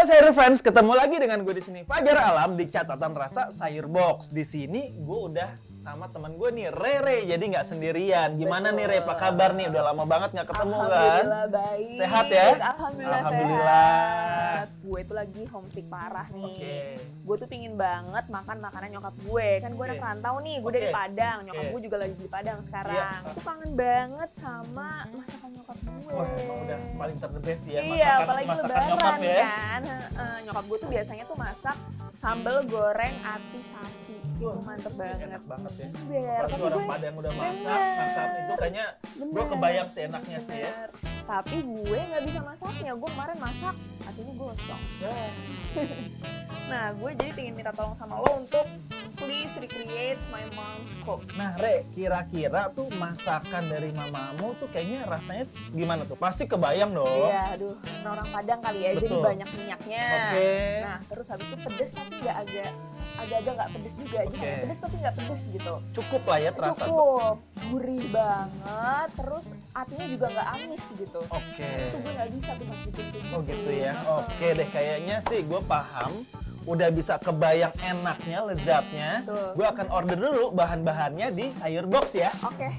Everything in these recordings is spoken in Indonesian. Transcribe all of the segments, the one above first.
sayur friends, ketemu lagi dengan gue di sini Fajar Alam di catatan rasa sayur box. Di sini gue udah sama teman gue nih Rere, jadi nggak sendirian. Gimana nih Re, apa kabar nih? Udah lama banget nggak ketemu kan? Alhamdulillah baik. Sehat ya? Alhamdulillah. Sehat. Gue tuh lagi homesick parah nih. Oke. Gue tuh pingin banget makan makanan nyokap gue. Kan gue anak rantau nih, gue dari Padang. Nyokap gue juga lagi di Padang sekarang. Aku kangen banget sama masakan nyokap gue. Wah, emang udah paling terdebes ya Iya, apalagi masakan lebaran nyokap ya. kan. Nyokap gue tuh biasanya tuh masak sambal goreng ati sapi. Itu mantep banget. Enak banget ya. Bener. Apalagi orang Padang udah masak, saat itu kayaknya gue kebayang seenaknya sih ya. Tapi gue nggak bisa masaknya. Gue kemarin masak, hatinya gosong. Nah, gue jadi pengen minta tolong sama lo untuk please recreate my mom's cook. Nah Re, kira-kira tuh masakan dari mamamu tuh kayaknya rasanya gimana tuh? Pasti kebayang dong. Iya, aduh, orang Padang kali ya, jadi Betul. banyak minyaknya. Oke. Nah, terus habis itu pedes tapi nggak agak-agak nggak pedes juga. Jadi Oke. pedes tapi nggak pedes gitu. Cukup lah ya terasa. Cukup, gurih banget, terus atinya juga nggak amis gitu. Oke. Itu gue nggak bisa tuh masukin kayak gitu. Oh gitu ya. Oke deh, kayaknya sih gue paham. Udah bisa kebayang enaknya, lezatnya. Betul. Gue akan order dulu bahan-bahannya di sayur box ya. Oke.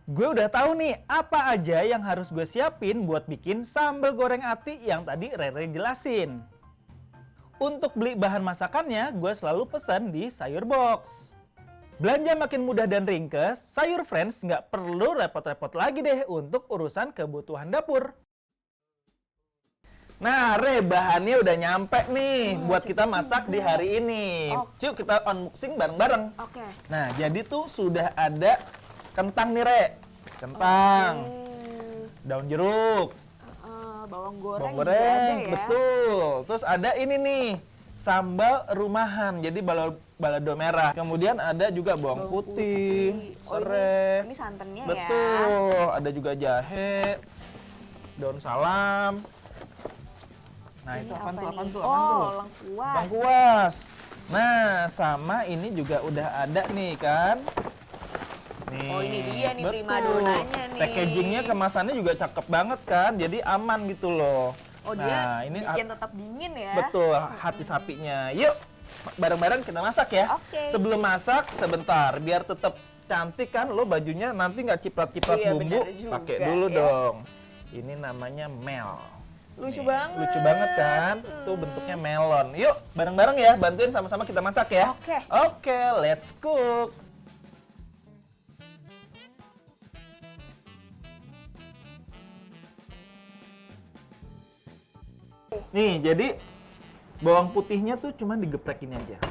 Gue udah tahu nih apa aja yang harus gue siapin buat bikin sambal goreng ati yang tadi Rere jelasin. Untuk beli bahan masakannya, gue selalu pesan di sayur box. Belanja makin mudah dan ringkes, sayur friends nggak perlu repot-repot lagi deh untuk urusan kebutuhan dapur. Nah, Re, bahannya udah nyampe nih buat kita masak di hari ini. Yuk kita unboxing bareng-bareng. Oke. Nah, jadi tuh sudah ada kentang nih, Re. Kentang, daun jeruk, Bawang goreng, bawang juga ada goreng, ya. betul. Terus ada ini nih, sambal rumahan, jadi balado merah. Kemudian ada juga bawang putih, Oh, serai. ini santannya ya. Betul, ada juga jahe, daun salam. Nah, Ini itu apaan apa tuh? nih? Apaan tuh? Oh, lengkuas. Lengkuas. Nah, sama ini juga udah ada nih kan. Nih, Oh, ini dia nih betul. primadonanya nih. Packagingnya, kemasannya juga cakep banget kan, jadi aman gitu loh. Oh, Nah, dia ini bikin tetap dingin ya. betul, hati sapinya. Yuk, bareng-bareng kita masak ya. Oke. Sebelum masak, sebentar, biar tetap cantik kan, lo bajunya nanti nggak ciprat-ciprat Iya, bumbu. bener juga, Pakai dulu ya. dong. Ini namanya mel. Lucu Nih, banget. lucu banget kan? Tuh bentuknya melon. Yuk, bareng-bareng ya, bantuin sama-sama kita masak ya. Oke. Oke, let's cook. Nih, jadi bawang putihnya tuh cuma digeprek ini aja.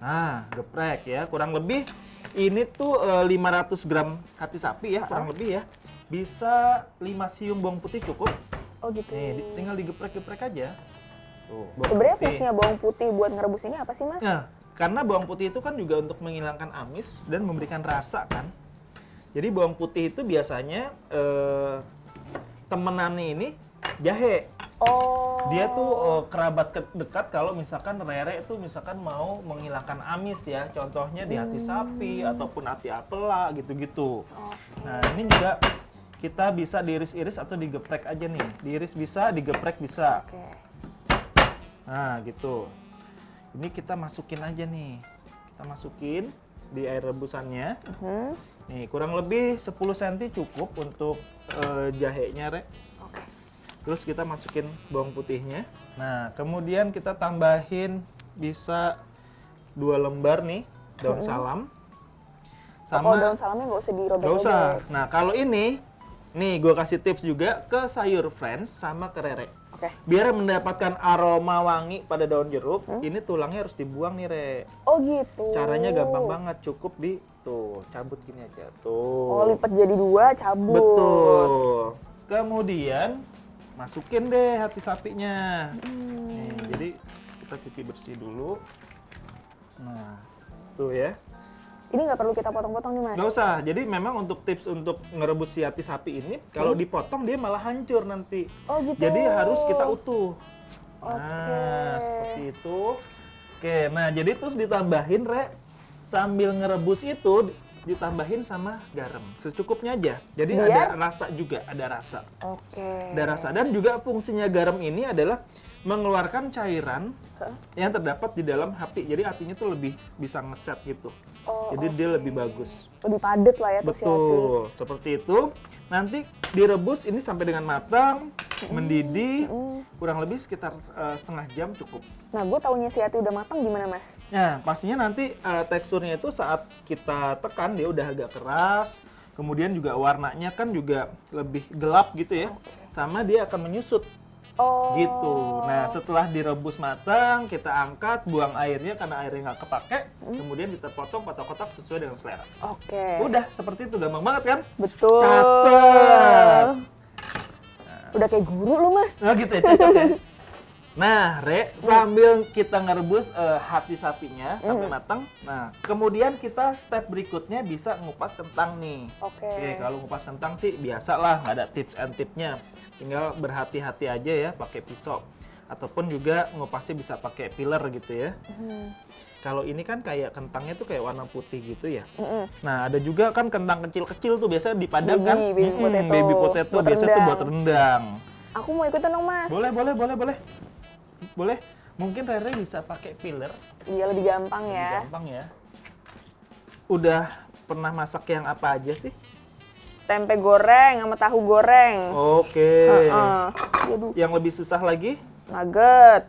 Nah, geprek ya, kurang lebih ini tuh 500 gram hati sapi ya, kurang lebih ya. Bisa 5 siung bawang putih cukup. Oh gitu. Nih, tinggal digeprek-geprek aja. Tuh, bawang Sebenarnya putih. fungsinya bawang putih buat ngerebus ini apa sih, Mas? Nah, karena bawang putih itu kan juga untuk menghilangkan amis dan memberikan rasa kan. Jadi bawang putih itu biasanya temenannya ini jahe. Oh. Dia tuh kerabat dekat kalau misalkan Rere itu misalkan mau menghilangkan amis ya. Contohnya di hati sapi ataupun hati apela gitu-gitu. Nah, ini juga kita bisa diiris-iris atau digeprek aja nih. Diiris bisa, digeprek bisa. Oke. Nah, gitu. Ini kita masukin aja nih. Kita masukin di air rebusannya. Nih, kurang lebih 10 cm cukup untuk jahenya, Re. Oke. Terus kita masukin bawang putihnya. Nah, kemudian kita tambahin bisa 2 lembar nih daun salam. Kalau daun salamnya nggak usah dirobek-robek. Nggak usah. Nah, kalau ini, nih gue kasih tips juga ke sayur friends sama ke Rere. Oke. Biar mendapatkan aroma wangi pada daun jeruk, ini tulangnya harus dibuang nih, Re. Oh gitu. Caranya gampang banget, cukup di tuh, cabut gini aja. Tuh. Oh, lipat jadi 2, cabut. Betul. Kemudian masukin deh hati sapinya. Nih, jadi kita cuci bersih dulu. Nah, tuh ya. Ini nggak perlu kita potong-potong nih, Mas? Nggak usah. Jadi memang untuk tips untuk ngerebus si hati sapi ini, kalau dipotong dia malah hancur nanti. Oh gitu. Jadi harus kita utuh. Oke. Nah, seperti itu. Oke, nah jadi terus ditambahin, sambil ngerebus itu ditambahin sama garam. Secukupnya aja. Jadi ada rasa juga, ada rasa. Oke. Ada rasa. Dan juga fungsinya garam ini adalah mengeluarkan cairan yang terdapat di dalam hati. Jadi hatinya tuh lebih bisa ngeset gitu. Oh, jadi dia lebih bagus. Lebih padat lah ya tuh si hati. Betul, seperti itu. Nanti direbus ini sampai dengan matang, mendidih, kurang lebih sekitar setengah jam cukup. Nah, gue taunya si hati udah matang gimana, Mas? Nah, pastinya nanti teksturnya itu saat kita tekan dia udah agak keras, kemudian juga warnanya kan juga lebih gelap gitu ya, sama dia akan menyusut. Oh. Gitu. Nah, setelah direbus matang, kita angkat, buang airnya karena airnya nggak kepake, kemudian kita potong kotak-kotak sesuai dengan selera. Oke. Udah, seperti itu. Gampang banget kan? Betul. Catet. Udah kayak guru lu, Mas. Nah, gitu ya, catet ya. Nah, sambil kita ngerebus hati sapinya sampai matang, nah, kemudian kita step berikutnya bisa ngupas kentang nih. Oke. Kalau ngupas kentang sih biasa lah, nggak ada tips and tipnya. Tinggal berhati-hati aja ya pakai pisau. Ataupun juga ngupasnya bisa pakai peeler gitu ya. Kalau ini kan kayak kentangnya tuh kayak warna putih gitu ya. Nah, ada juga kan kentang kecil-kecil tuh biasanya di Padang kan. Baby potato buat biasa tuh buat rendang. Aku mau ikutan dong, Mas. Boleh. Mungkin Rere bisa pakai peeler. Iya, lebih gampang ya. Gampang ya. Udah pernah masak yang apa aja sih? Tempe goreng sama tahu goreng. Oke. Aduh. Yang lebih susah lagi? Nugget.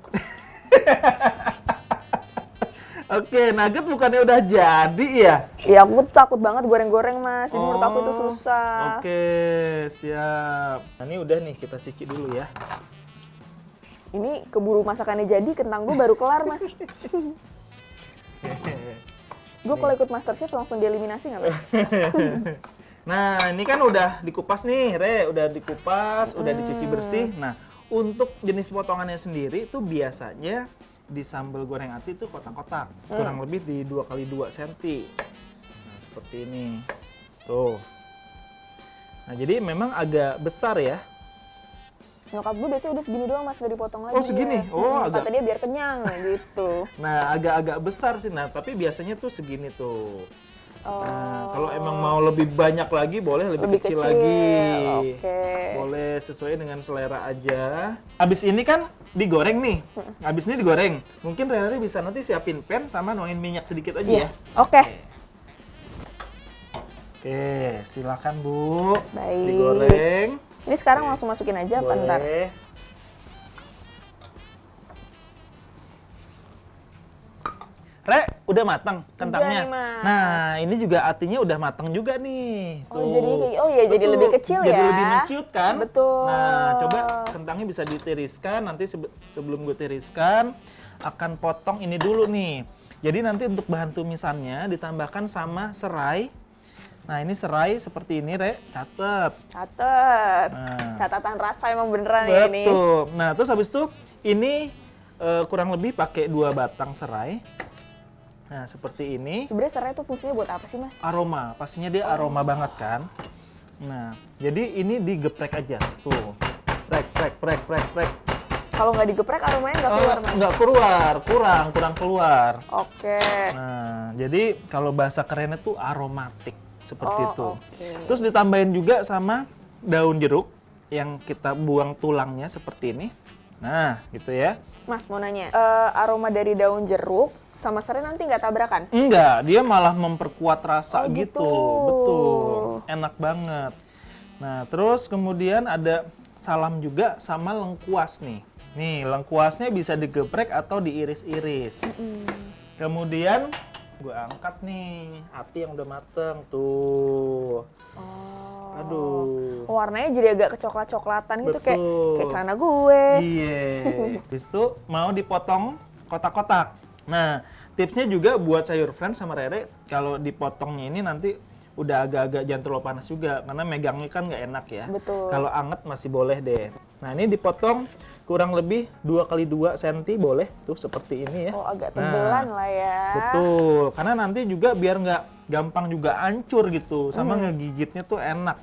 Oke, nugget bukannya udah jadi ya? Iya, aku takut banget goreng-goreng, Mas. Jadi menurut aku itu susah. Oke, siap. Nah, ini udah nih, kita cuci dulu ya. Ini keburu masakannya jadi, kentang gue baru kelar, Mas. Gue kalau ikut MasterChef langsung dieliminasi nggak, Mas? Nah, ini kan udah dikupas nih, udah dikupas, udah dicuci bersih. Nah, untuk jenis potongannya sendiri itu biasanya di sambal goreng ati itu kotak-kotak, kurang lebih di 2x2 cm. Nah, seperti ini. Tuh. Nah, jadi memang agak besar ya. Nyokap gue biasanya udah segini doang, Mas, gak dipotong lagi. Oh, segini? Oh, kata dia biar kenyang, gitu. Nah, agak-agak besar sih. Nah, tapi biasanya tuh segini tuh. Oh. Nah, kalau emang mau lebih banyak lagi, boleh lebih kecil lagi. Oke. Boleh sesuai dengan selera aja. Habis ini kan digoreng nih. Habis ini digoreng. Mungkin Rere bisa nanti siapin pan sama nuangin minyak sedikit aja ya. Oke. Oke, silakan Bu. Baik. Digoreng. Ini sekarang langsung masukin aja apa ntar? Boleh. Udah matang kentangnya. Udah nih, Mas. Nah, ini juga atinya udah matang juga nih. Oh, jadi jadi lebih kecil ya. Jadi lebih menciut kan? Betul. Nah, coba kentangnya bisa ditiriskan. Nanti sebelum gue tiriskan, akan potong ini dulu nih. Jadi nanti untuk bahan tumisannya ditambahkan sama serai. Nah, ini serai seperti ini, catet. Catet. Nah. Catatan rasa emang beneran ya ini. Betul. Nah, terus habis itu ini kurang lebih pakai 2 batang serai. Nah, seperti ini. Sebenarnya serai itu fungsinya buat apa sih, Mas? Aroma. Pastinya dia aroma banget kan. Nah, jadi ini digeprek aja. Tuh. Prek. Kalau nggak digeprek aromanya nggak keluar, Mas? Nggak keluar. Kurang keluar. Oke. Nah, jadi kalau bahasa kerennya tuh aromatik. Seperti itu. Oke. Terus ditambahin juga sama daun jeruk yang kita buang tulangnya seperti ini. Nah, gitu ya. Mas, mau nanya, aroma dari daun jeruk sama serai nanti nggak tabrakan? Enggak, dia malah memperkuat rasa gitu. gitu. Betul, enak banget. Nah, terus kemudian ada salam juga sama lengkuas nih. Nih, lengkuasnya bisa digeprek atau diiris-iris. Kemudian gue angkat nih ati yang udah mateng tuh. Oh. Aduh. Warnanya jadi agak kecoklat-coklatan gitu, kayak Betul. celana gue. Iya. Habis itu mau dipotong kotak-kotak. Nah, tipsnya juga buat sayur friend sama Rere, kalau dipotongnya ini nanti udah agak-agak jangan terlalu panas juga, karena megangnya kan nggak enak ya. Betul. Kalau anget masih boleh deh. Nah ini dipotong kurang lebih 2 kali 2 cm boleh tuh seperti ini ya. Oh agak tebelan lah ya. Betul, karena nanti juga biar nggak gampang juga hancur gitu, sama ngegigitnya tuh enak.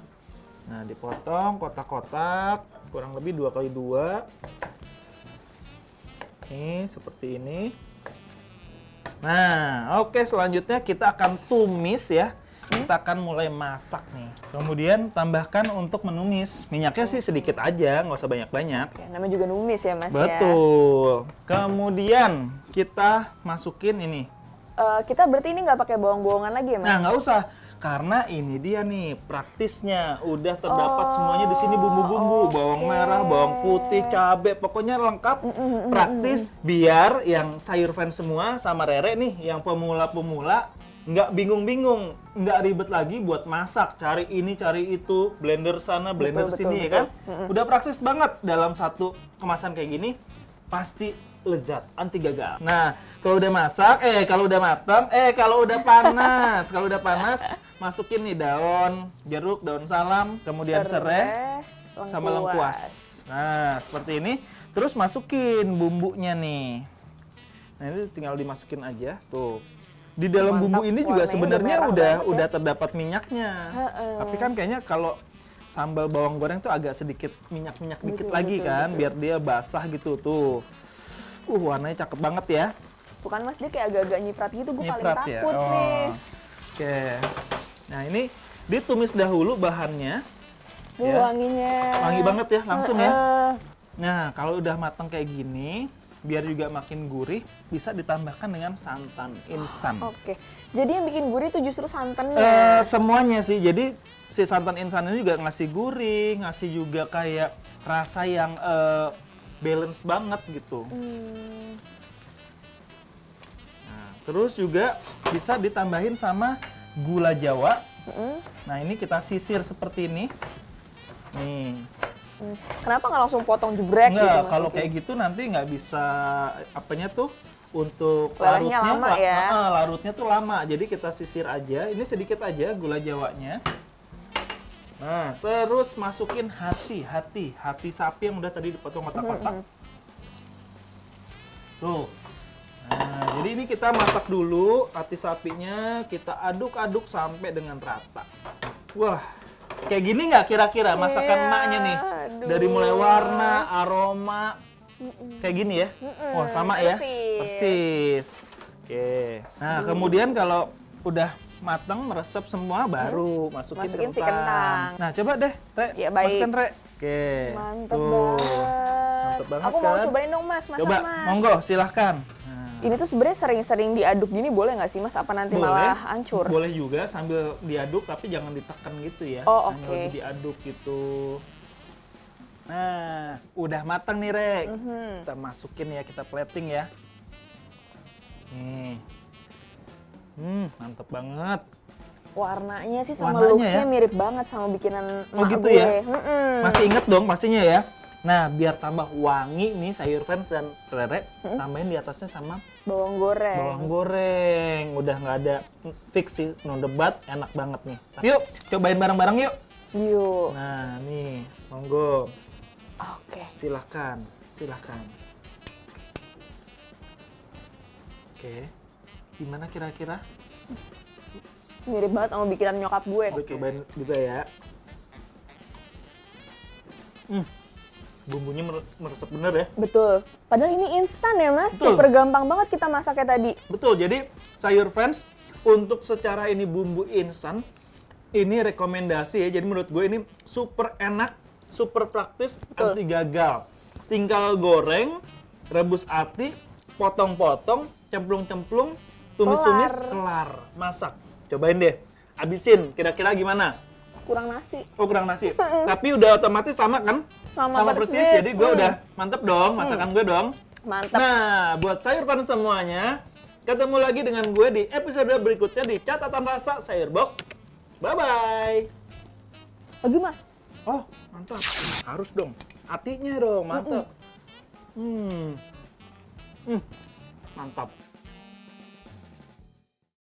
Nah dipotong kotak-kotak kurang lebih 2 kali 2. Nih seperti ini. Nah oke, selanjutnya kita akan tumis ya. Kita akan mulai masak nih. Kemudian tambahkan untuk menumis. Minyaknya sih sedikit aja, nggak usah banyak-banyak. Oke, namanya juga numis ya Mas ya. Betul. Kemudian kita masukin ini. Kita berarti ini nggak pakai bawang-bawangan lagi ya Mas? Nah nggak usah, karena ini dia nih praktisnya. Udah terdapat semuanya di sini bumbu-bumbu, bawang merah, bawang putih, cabai, pokoknya lengkap. Praktis biar yang sayur fans semua sama Rere nih, yang pemula-pemula nggak bingung-bingung, nggak ribet lagi buat masak, cari ini, cari itu, blender sana, blender sini, ya kan? Udah praktis banget dalam satu kemasan kayak gini, pasti lezat, anti gagal. Nah, kalau udah masak, kalau udah matang, kalau udah panas, masukin nih daun jeruk, daun salam, kemudian serai, sama lengkuas. Nah, seperti ini. Terus masukin bumbunya nih. Nah, ini tinggal dimasukin aja, tuh. Di dalam bumbu ini juga sebenarnya udah terdapat minyaknya. Tapi kan kayaknya kalau sambal bawang goreng tuh agak sedikit minyak-minyak dikit lagi kan, biar dia basah gitu tuh. Warnanya cakep banget ya. Bukan Mas, dia kayak agak-agak nyiprat gitu, gue paling Nyiprat ya? takut nih. Oke. Nah ini ditumis dahulu bahannya. Wanginya. Wangi banget ya, langsung ya. Nah kalau udah matang kayak gini, biar juga makin gurih, bisa ditambahkan dengan santan instan. Oke, jadi yang bikin gurih itu justru santannya? Semuanya sih, jadi si santan instan ini juga ngasih gurih, ngasih juga kayak rasa yang balance banget gitu. Nah, terus juga bisa ditambahin sama gula Jawa. Nah ini kita sisir seperti ini. Nih. Kenapa nggak langsung potong jebrek gitu? Nggak, kalau kayak gitu nanti nggak bisa apanya tuh untuk larutnya lama ya. Larutnya tuh lama, jadi kita sisir aja. Ini sedikit aja gula Jawanya. Nah, terus masukin hati sapi yang udah tadi dipotong kotak-kotak. Tuh. Nah, jadi ini kita masak dulu hati sapinya, kita aduk-aduk sampai dengan rata. Wah. Kayak gini nggak kira-kira masakan emaknya nih? Dari mulai warna, aroma, kayak gini ya? Oh sama ya? Persis. Oke. Nah kemudian kalau udah mateng, meresap semua, baru masukin si kentang. Nah coba deh, Re. Ya, baik. Masukkan, Re. Oke. Mantep banget. Mantep banget Aku mau cobain dong Mas, masak Coba, Mas. monggo silahkan. Ini tuh sebenarnya sering-sering diaduk gini boleh nggak sih Mas? Apa nanti malah hancur? Boleh juga sambil diaduk, tapi jangan ditekan gitu ya. Oh, Hanya lebih diaduk gitu. Nah, udah matang nih, Rek. Kita masukin ya, kita plating ya. Nih. Mantep banget. Warnanya sih sama looks-nya mirip banget sama bikinan emak gitu gue. Ya? Masih inget dong pastinya ya? Nah, biar tambah wangi nih sayur fans dan Rere, tambahin di atasnya sama bawang goreng. Bawang goreng. Udah nggak ada fix sih, no debat, enak banget nih. Yuk, cobain bareng-bareng yuk. Yuk. Nah, nih, monggo. Oke. Silahkan. Oke. Gimana kira-kira? Mirip banget sama bikinan nyokap gue. Gue cobain juga ya. Bumbunya meresap bener ya. Betul. Padahal ini instan ya Mas. Betul. Super gampang banget kita masaknya tadi. Betul. Jadi sayur fans untuk secara ini bumbu instan, ini rekomendasi ya. Jadi menurut gue ini super enak, super praktis, anti gagal. Tinggal goreng, rebus ati, potong-potong, cemplung-cemplung, tumis-tumis, kelar. Masak. Cobain deh. Habisin. Kira-kira gimana? Kurang nasi. Oh, kurang nasi. Tapi udah otomatis sama kan? Sama persis. Jadi gue udah mantep dong masakan gue dong. Mantep. Nah, buat sayur fans semuanya, ketemu lagi dengan gue di episode berikutnya di Catatan Rasa Sayur Box. Bye-bye. Lagi Mas. Oh, mantap. Harus dong. Hatinya dong, mantap. Mantap.